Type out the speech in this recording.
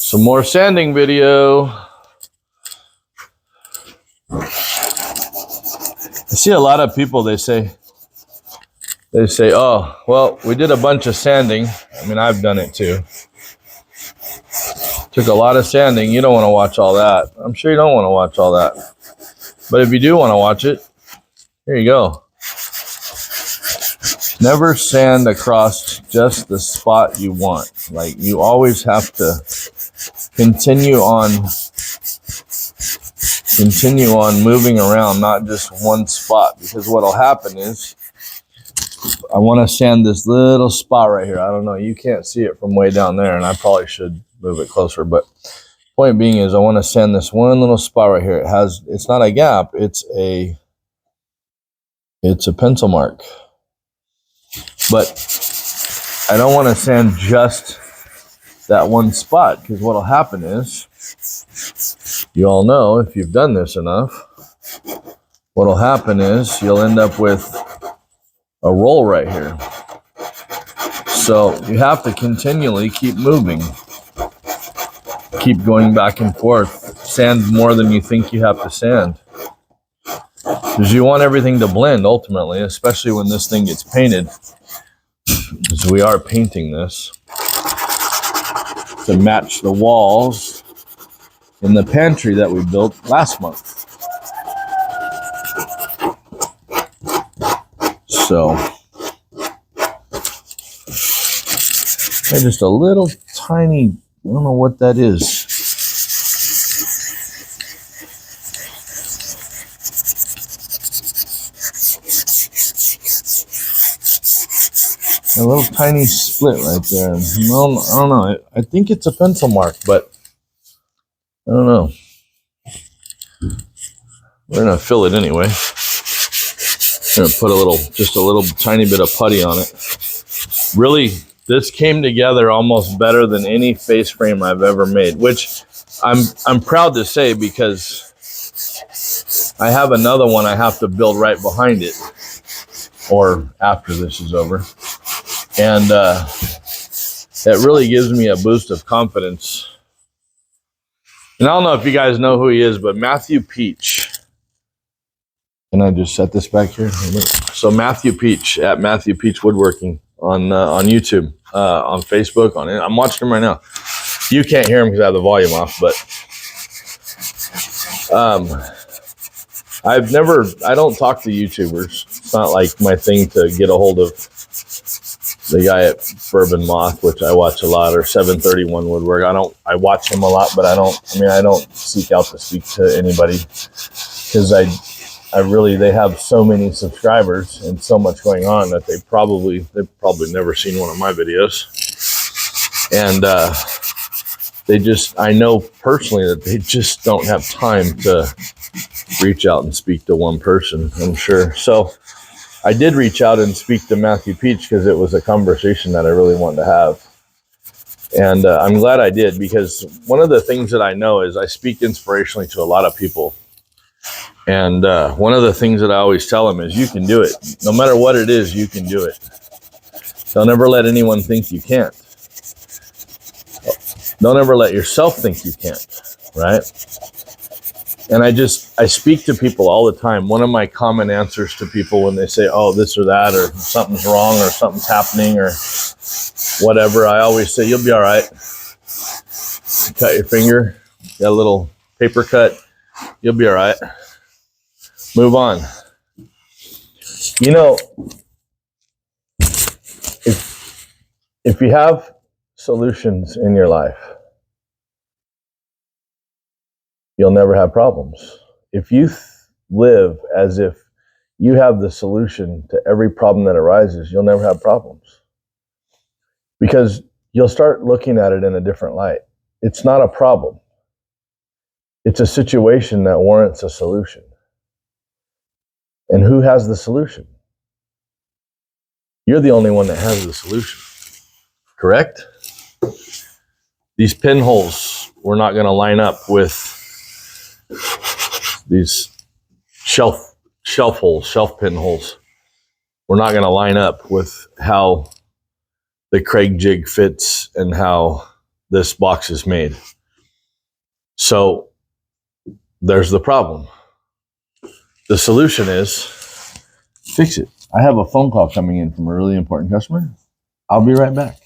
Some more sanding video. I see a lot of people, they say, oh, well, we did a bunch of sanding. I mean, I've done it too. Took a lot of sanding. You don't want to watch all that. I'm sure you don't want to watch all that. But if you do want to watch it, here you go. Never sand across just the spot you want. Like, you always have to continue on moving around, not just one spot. Because what'll happen is, I want to sand this little spot right here. I don't know, you can't see it from way down there, and I probably should move it closer, but point being is I want to sand this one little spot right here. It's not a gap, it's a pencil mark. But I don't want to sand just that one spot, because what'll happen is, you all know if you've done this enough, what'll happen is you'll end up with a roll right here. So you have to continually keep moving. Keep going back and forth. Sand more than you think you have to sand. Because you want everything to blend ultimately, especially when this thing gets painted. Because we are painting this to match the walls in the pantry that we built last month. So, just a little tiny, I don't know what that is. A little tiny split right there. No, I don't know. I think it's a pencil mark, but I don't know. We're gonna fill it anyway. I'm gonna put just a little tiny bit of putty on it. Really, this came together almost better than any face frame I've ever made, which I'm proud to say, because I have another one I have to build right behind it, or after this is over. And it really gives me a boost of confidence. And I don't know if you guys know who he is, but Matthew Peach. Can I just set this back here? So Matthew Peach, at Matthew Peach Woodworking on YouTube, on Facebook, I'm watching him right now. You can't hear him because I have the volume off, but I don't talk to YouTubers. It's not like my thing to get a hold of the guy at Bourbon Moth, which I watch a lot, or 731 Woodwork. I watch him a lot, but I don't seek out to speak to anybody, because they have so many subscribers and so much going on that they've probably never seen one of my videos. And I know personally that they just don't have time to reach out and speak to one person, I'm sure. So I did reach out and speak to Matthew Peach because it was a conversation that I really wanted to have. And I'm glad I did, because one of the things that I know is I speak inspirationally to a lot of people. And one of the things that I always tell them is, you can do it. No matter what it is, you can do it. Don't ever let anyone think you can't. Don't ever let yourself think you can't, right? And I speak to people all the time. One of my common answers to people when they say, oh, this or that, or something's wrong, or something's happening, or whatever, I always say, you'll be all right. Cut your finger, got a little paper cut, you'll be all right. Move on. You know, if you have solutions in your life, you'll never have problems. If you live as if you have the solution to every problem that arises, you'll never have problems. Because you'll start looking at it in a different light. It's not a problem. It's a situation that warrants a solution. And who has the solution? You're the only one that has the solution. Correct? These pinholes, we're not going to line up with these shelf pinholes. We're not going to line up with how the Craig jig fits and how this box is made. So there's the problem. The solution is fix it. I have a phone call coming in from a really important customer. I'll be right back.